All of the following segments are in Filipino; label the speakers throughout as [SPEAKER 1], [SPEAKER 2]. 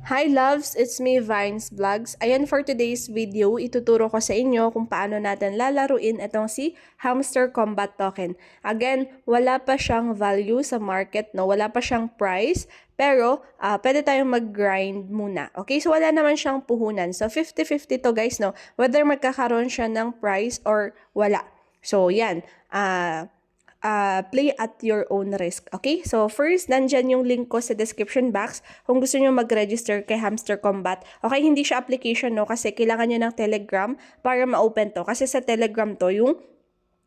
[SPEAKER 1] Hi loves, it's me Vines Vlogs. Ayan, for today's video, ituturo ko sa inyo kung paano natin lalaruin itong si Hamster Combat Token. Again, wala pa siyang value sa market, no? Wala pa siyang price, pero pwede tayong mag-grind muna. Okay, so wala naman siyang puhunan. So 50-50 to guys, no? Whether magkakaroon siya ng price or wala. So yan, play at your own risk. Okay? So, first, nandyan yung link ko sa description box kung gusto nyo mag-register kay Hamster Combat. Okay, hindi siya application, no? Kasi kailangan nyo ng Telegram para ma-open to. Kasi sa Telegram to, yung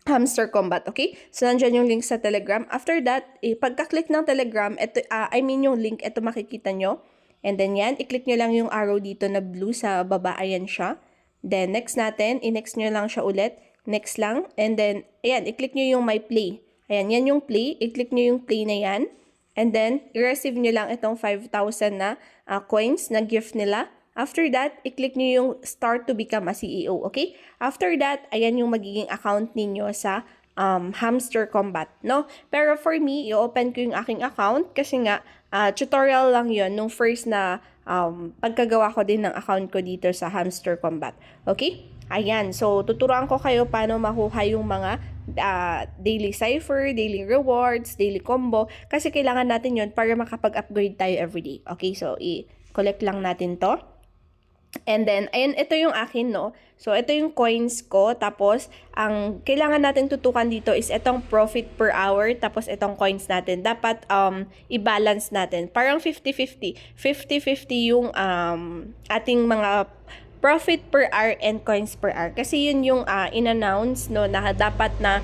[SPEAKER 1] Hamster Combat, okay? So, nandyan yung link sa Telegram. After that, pagka-click ng Telegram, ito, yung link, ito makikita nyo. And then yan, i-click nyo lang yung arrow dito na blue sa baba, ayan siya. Then, next natin, i-next nyo lang siya ulit. Next lang. And then, ayan, i-click nyo yung my play. Ayan, yan yung play. I-click nyo yung play na yan. And then, i-receive nyo lang itong 5,000 na coins na gift nila. After that, i-click nyo yung start to become a CEO. Okay? After that, ayan yung magiging account ninyo sa Hamster Combat, no? Pero for me, i-open ko yung aking account kasi nga, tutorial lang yon nung first na pagkagawa ko din ng account ko dito sa Hamster Combat. Okay? Ayan, so tuturuan ko kayo paano makuha yung mga daily cipher, daily rewards, daily combo. Kasi kailangan natin yon para makapag-upgrade tayo everyday. Okay, so i-collect lang natin to. And then, ayan, ito yung akin, no? So, ito yung coins ko. Tapos, ang kailangan natin tutukan dito is itong profit per hour. Tapos, itong coins natin. Dapat, i-balance natin. Parang 50-50. 50-50 yung ating mga profit per hour and coins per hour. Kasi yun yung in-announce, no, na dapat na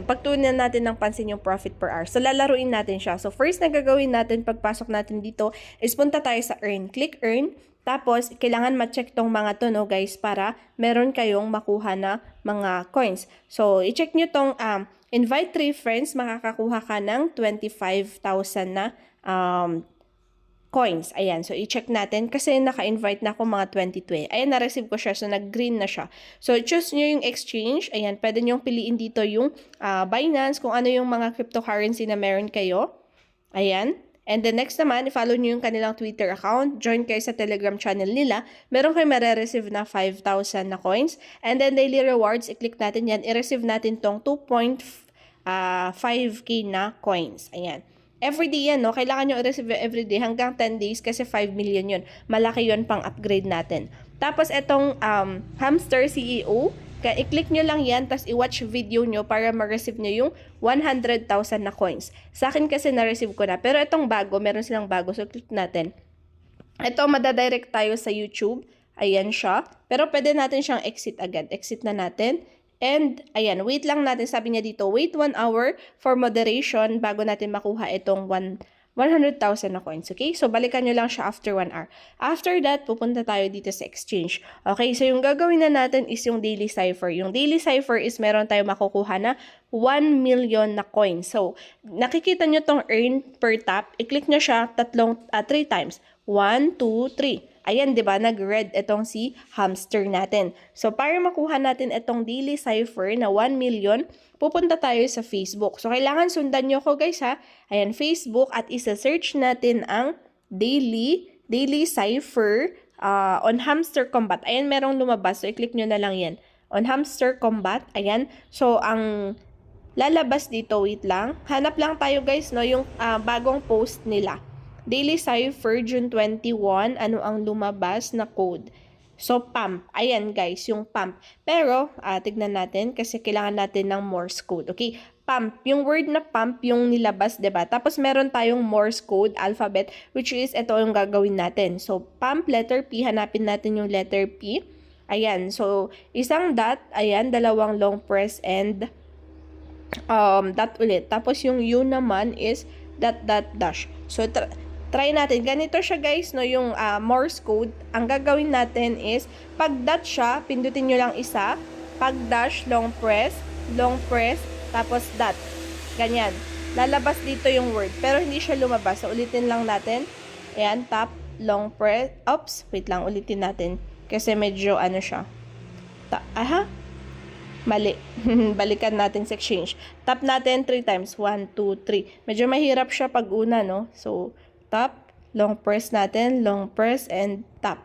[SPEAKER 1] pagtuunan natin ng pansin yung profit per hour. So, lalaruin natin siya. So, first na gagawin natin pagpasok natin dito is punta tayo sa earn. Click earn. Tapos, kailangan ma-check tong mga to, no, guys, para meron kayong makuha na mga coins. So, i-check nyo tong invite 3 friends, makakakuha ka ng 25,000 na coins. Ayan. So, i-check natin kasi naka-invite na ako mga 22. Ayan, na-receive ko siya. So, nag-green na siya. So, choose nyo yung exchange. Ayan, pwede nyo piliin dito yung Binance, kung ano yung mga cryptocurrency na meron kayo. Ayan. And then next naman, i-follow nyo yung kanilang Twitter account. Join kayo sa Telegram channel nila. Meron kayo marireceive na 5,000 na coins. And then daily rewards, i-click natin yan. I-receive natin tong 2.5k na coins. Ayan. Everyday yan, no? Kailangan nyo i-receive everyday hanggang 10 days kasi 5 million yun. Malaki yun pang upgrade natin. Tapos, itong Hamster CEO, i-click nyo lang yan, tapos i-watch video nyo para ma-receive nyo yung 100,000 na coins. Sa akin kasi na-receive ko na. Pero itong bago, meron silang bago. So, click natin. Ito, madadirect tayo sa YouTube. Ayan siya. Pero pwede natin siyang exit agad. Exit na natin. And, ayan, wait lang natin. Sabi niya dito, wait 1 hour for moderation bago natin makuha itong 100,000 na coins. Okay? So, balikan nyo lang siya after 1 hour. After that, pupunta tayo dito sa exchange. Okay? So, yung gagawin na natin is yung daily cipher. Yung daily cipher is meron tayo makukuha na 1 million na coins. So, nakikita nyo tong earn per tap. I-click nyo siya 3 times. 1, 2, 3. Ayan, di ba? Nag-red itong si Hamster natin. So, para makuha natin itong daily cipher na 1 million, pupunta tayo sa Facebook. So, kailangan sundan nyo ko guys ha. Ayan, Facebook at isa-search natin ang daily cipher on Hamster Combat. Ayan, merong lumabas. So, i-click nyo na lang yan. On Hamster Combat. Ayan. So, ang lalabas dito, wait lang. Hanap lang tayo guys, no, yung bagong post nila. Daily Cipher, June 21, ano ang lumabas na code? So, pump. Ayan, guys, yung pump. Pero, tignan natin kasi kailangan natin ng Morse code. Okay? Pump. Yung word na pump yung nilabas, diba? Tapos, meron tayong Morse code, alphabet, which is, ito yung gagawin natin. So, pump, letter P. Hanapin natin yung letter P. Ayan. So, isang dot. Ayan, dalawang long press and dot ulit. Tapos, yung U naman is dot, dot, dash. So, try natin. Ganito siya guys, no, yung Morse code. Ang gagawin natin is, pag dot siya, pindutin nyo lang isa. Pag dash, long press, tapos dot. Ganyan. Lalabas dito yung word. Pero hindi siya lumabas. So, ulitin lang natin. Ayan, tap, long press. Oops, wait lang, ulitin natin. Kasi medyo ano siya. Mali. Balikan natin sa exchange. Tap natin 3 times. 1, 2, 3. Medyo mahirap siya pag una, no? So, tap, long press natin, long press, and tap.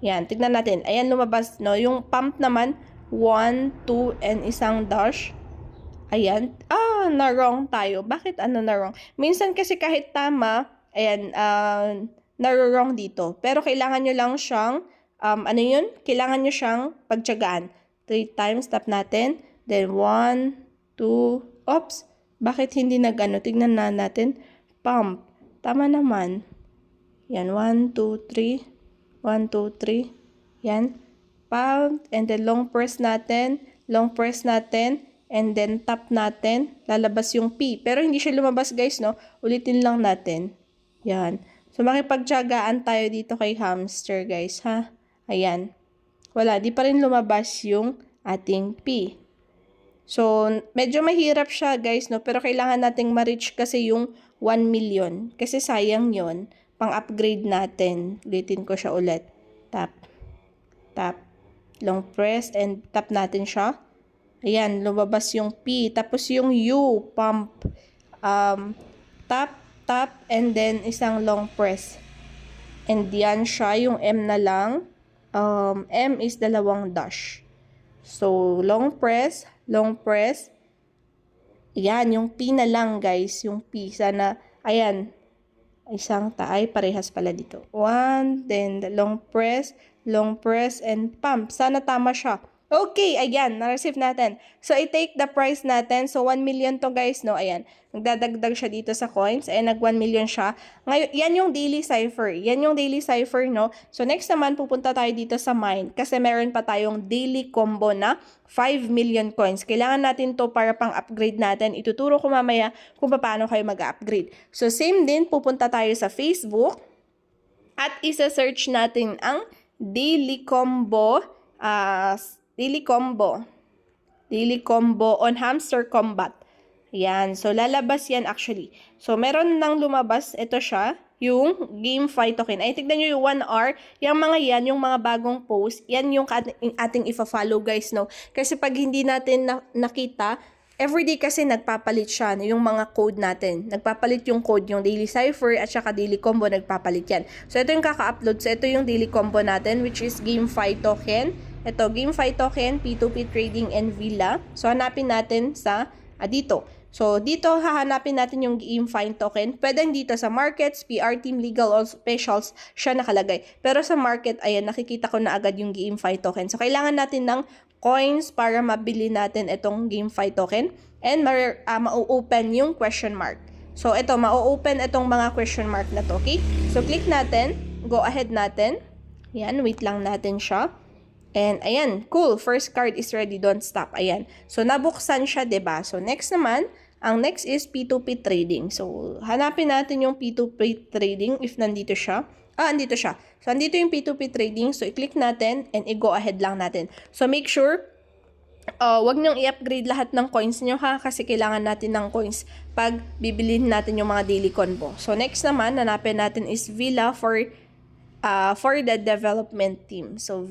[SPEAKER 1] Yan, tignan natin. Ayan, lumabas, no? Yung pump naman, 1, 2, and isang dash. Ayan. Na-wrong tayo. Bakit na-wrong? Minsan kasi kahit tama, ayan, na-wrong dito. Pero kailangan nyo lang siyang, ano yun? Kailangan nyo siyang pagtyagaan. 3 times, tap natin. Then, 1, 2, oops. Bakit hindi nag-ano? Tignan na natin. Pump. Tama naman. Yan, 1, 2, 3. 1, 2, 3. Yan. Pump. And then, long press natin. Long press natin. And then, tap natin. Lalabas yung P. Pero hindi siya lumabas, guys, no? Ulitin lang natin. Yan. So, makipagtyagaan tayo dito kay hamster, guys, ha? Ayan. Wala. Di pa rin lumabas yung ating P. So, medyo mahirap siya, guys, no? Pero kailangan nating ma-reach kasi yung 1 million. Kasi sayang yon, pang-upgrade natin. Ulitin ko siya ulit. Tap. Tap. Long press and tap natin siya. Ayan, lumabas yung P. Tapos yung U, pump. Tap, tap, and then isang long press. And yan siya, yung M na lang. M is dalawang dash. So, long press. Yan, yung P na lang, guys. Yung P. Sana, ayan. Isang taay, parehas pala dito. 1, then the long press, and pump. Sana tama siya. Okay, ayan, na-receive natin. So, i-take the price natin. So, 1 million to, guys, no? Ayan, nagdadagdag siya dito sa coins. Ayan, nag 1 million siya. Ngayon, yan yung daily cipher. Yan yung daily cipher, no? So, next naman, pupunta tayo dito sa mine. Kasi meron pa tayong daily combo na 5 million coins. Kailangan natin to para pang-upgrade natin. Ituturo ko mamaya kung paano kayo mag-upgrade. So, same din, pupunta tayo sa Facebook. At isa-search natin ang daily combo, Daily combo on Hamster Combat. Ayan. So, lalabas yan actually. So, meron nang lumabas. Ito siya. Yung game fight token. Ay, tignan nyo yung 1 hour. Yung mga yan, yung mga bagong post. Yan yung ating ifa-follow, guys, no? Kasi pag hindi natin nakita, everyday kasi nagpapalit siya, yung mga code natin. Nagpapalit yung code, yung daily cipher at saka daily combo, nagpapalit yan. So, ito yung kaka-upload. So, ito yung daily combo natin, which is game fight token. Ito, GameFi token, P2P trading, and Villa. So, hanapin natin sa dito. So, dito hahanapin natin yung GameFi token. Pwedeng dito sa markets, PR team, legal, or specials, siya nakalagay. Pero sa market, ayan, nakikita ko na agad yung GameFi token. So, kailangan natin ng coins para mabili natin itong GameFi token. And ma-open yung question mark. So, ito, ma-open itong mga question mark na to, okay? So, click natin. Go ahead natin. Yan, wait lang natin siya. And, ayan, cool. First card is ready. Don't stop. Ayan. So, nabuksan siya, diba? So, next naman, ang next is P2P trading. So, hanapin natin yung P2P trading if nandito siya. Andito siya. So, andito yung P2P trading. So, i-click natin and i-go ahead lang natin. So, make sure, wag niyong i-upgrade lahat ng coins niyo, ha? Kasi kailangan natin ng coins pag bibilhin natin yung mga daily combo. So, next naman, hanapin natin is Villa for the development team. So,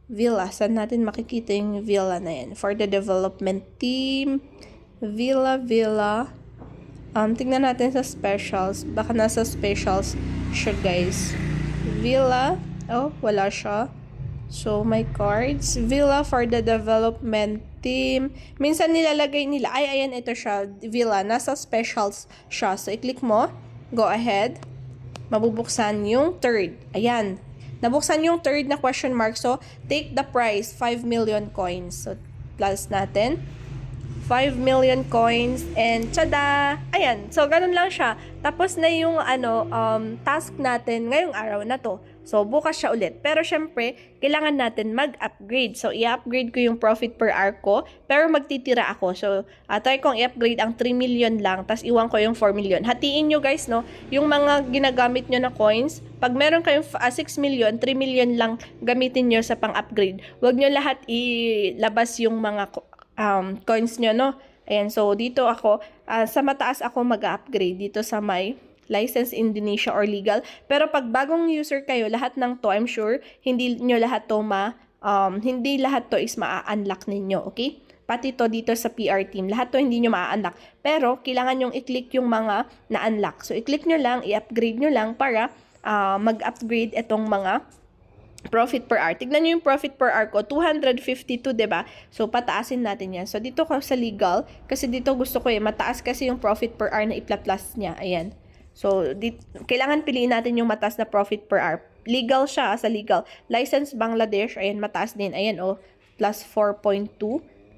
[SPEAKER 1] Villa, saan natin makikita yung Villa na yan? For the development team, Villa. Tingnan natin sa specials. Baka nasa specials siya, guys. Villa. Oh, wala siya. So, my cards. Villa for the development team. Minsan nilalagay nila. Ay, ayan, ito siya. Villa. Nasa specials siya. So, i-click mo. Go ahead. Mabubuksan yung third. Ayan. Nabuksan yung third na question mark. So, take the price, 5 million coins. So, plus natin. 5 million coins. And, tada! Ayan. So, ganun lang siya. Tapos na yung, task natin ngayong araw na to. So, bukas siya ulit. Pero, syempre, kailangan natin mag-upgrade. So, i-upgrade ko yung profit per hour ko. Pero, magtitira ako. So, try kong i-upgrade ang 3 million lang. Tapos, iwan ko yung 4 million. Hatiin nyo, guys, no? Yung mga ginagamit nyo na coins, pag meron kayong 6 million, 3 million lang gamitin nyo sa pang-upgrade. Huwag nyo lahat ilabas yung mga coins nyo, no? Ayan, so dito ako, sa mataas ako mag-upgrade dito sa may license Indonesia or legal. Pero pag bagong user kayo, lahat ng to, I'm sure, hindi nyo lahat to hindi lahat to is ma-unlock ninyo, okay? pati to dito sa PR team. Lahat to hindi nyo ma-unlock. Pero, kailangan nyong i-click yung mga na-unlock. So, i-click nyo lang, i-upgrade nyo lang para mag-upgrade itong mga profit per hour. Tignan nyo yung profit per hour ko, 252, diba? So, pataasin natin yan. So, dito ko sa legal, kasi dito gusto ko mataas kasi yung profit per hour na ipla-plus niya. Ayan. So, kailangan piliin natin yung mataas na profit per hour. Legal siya, sa legal. License Bangladesh, ayan, mataas din. Ayan, plus 4.2.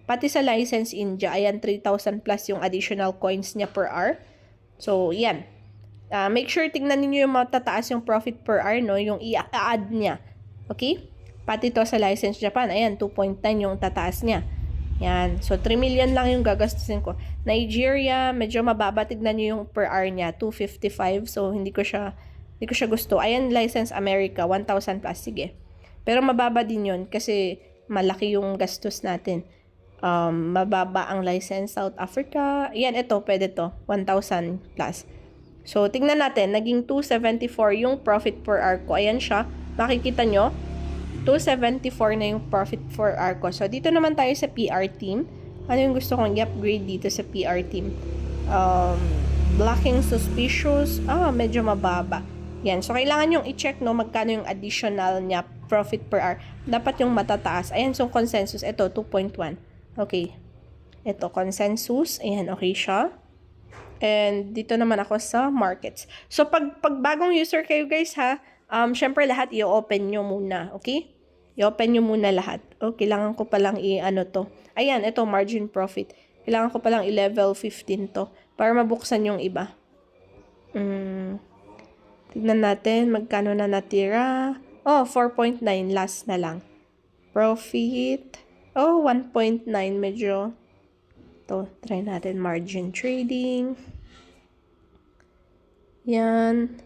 [SPEAKER 1] Pati sa license India, ayan, 3,000 plus yung additional coins niya per hour. So, yan. Make sure tignan niyo yung matataas yung profit per hour, no? Yung i-add niya. Okay? Pati to sa license Japan, ayan, 2.9 yung tataas niya. Yan. So, 3 million lang yung gagastusin ko. Nigeria, medyo mababa. Tignan nyo yung per hour niya, 255. So, hindi ko siya gusto. Ayan, license America, 1,000 plus. Sige. Pero mababa din yun kasi malaki yung gastos natin. Mababa ang license South Africa. Ayan, ito, pwede to. 1,000 plus. So, tignan natin. Naging 274 yung profit per hour ko. Ayan siya. Makikita nyo, 274 na yung profit per hour ko. So, dito naman tayo sa PR team. Ano yung gusto kong i-upgrade dito sa PR team? Blocking suspicious. Medyo mababa. Yan. So, kailangan yung i-check, no, magkano yung additional niya profit per hour. Dapat yung matataas. Ayan, so consensus. Ito, 2.1. Okay. Ito, consensus. Ayan, okay siya. And, dito naman ako sa markets. So, pag bagong user kayo, guys, ha, syempre lahat i-open nyo muna, okay? I-open nyo muna lahat. Kailangan ko palang to. Ayan, ito, margin profit. Kailangan ko palang i-level 15 to para mabuksan yung iba. Tignan natin, magkano na natira. 4.9, last na lang. Profit. 1.9, medyo. To, try natin margin trading. Yan.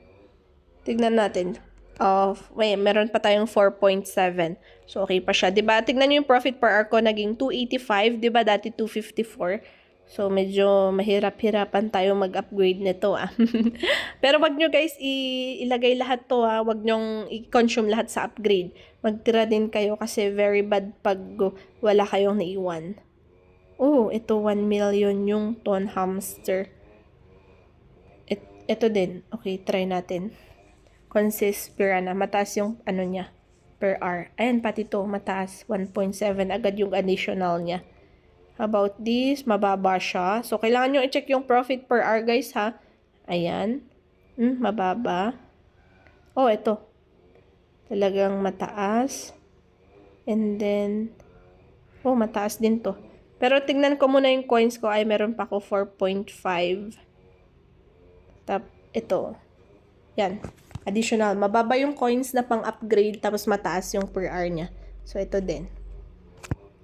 [SPEAKER 1] Tignan natin. Meron pa tayong 4.7. So, okay pa siya. Diba? Tignan nyo yung profit per hour ko, naging 285. Diba? Dati 254. So, medyo mahirap-hirapan tayo mag-upgrade nito, Pero wag nyo, guys, ilagay lahat to, Wag nyong i-consume lahat sa upgrade. Magtira din kayo kasi very bad pag wala kayong naiwan. Ito 1 million yung ton hamster. Ito din. Okay, try natin. Consist Piranha. Mataas yung niya per hour. Ayan, pati to mataas. 1.7 agad yung additional niya. How about this? Mababa siya. So, kailangan nyo i-check yung profit per hour, guys, ha? Ayan. Mababa. Ito. Talagang mataas. And then, mataas din to. Pero tignan ko muna yung coins ko. Ay, meron pa ako 4.5. Ito. Yan. Additional. Mababa yung coins na pang-upgrade tapos mataas yung per hour niya. So, ito din.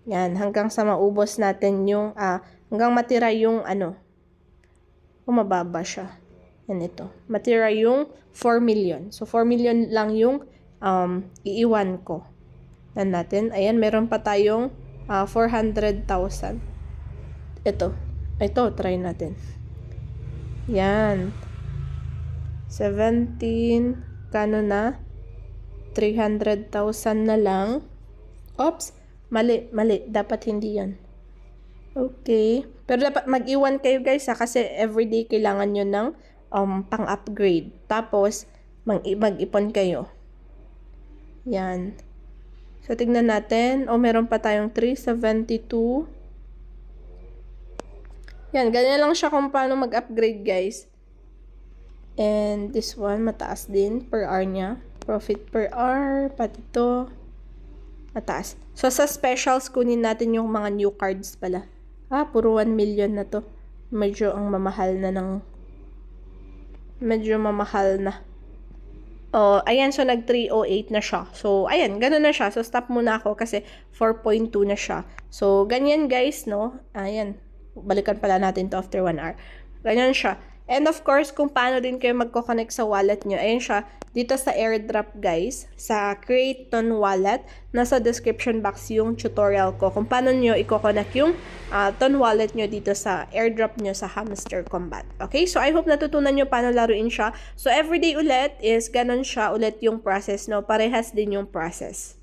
[SPEAKER 1] Yan. Hanggang sa maubos natin yung, hanggang matira yung mababa siya. Yan ito. Matira yung 4 million. So, 4 million lang yung iiwan ko. Yan natin. Ayan, meron pa tayong 400,000. Ito. Try natin. Yan. 17, kano na? 300,000 na lang. Oops, mali. Dapat hindi yan. Okay. Pero dapat mag-iwan kayo, guys, kasi everyday kailangan nyo ng pang-upgrade. Tapos, mag-ipon kayo. Yan. So, tignan natin. Meron pa tayong 372. Yan, ganyan lang siya kung paano mag-upgrade, guys. And this one, mataas din per hour niya. Profit per hour, pati ito. Mataas. So, sa specials, kunin natin yung mga new cards pala. Puro 1 million na to. Medyo mamahal na. Ayan, so nag-308 na siya. So, ayan, ganun na siya. So, stop muna ako kasi 4.2 na siya. So, ganyan, guys, no? Ayan, balikan pala natin to after 1 hour. Ganyan siya. And of course, kung paano din kayo magko-connect sa wallet nyo, ayan siya, dito sa airdrop, guys, sa Create Ton Wallet, nasa description box yung tutorial ko kung paano nyo i-connect yung Ton Wallet nyo dito sa airdrop nyo sa Hamster Combat. Okay? So, I hope natutunan nyo paano laruin siya. So, everyday ulit is ganun siya ulit yung process, no? Parehas din yung process.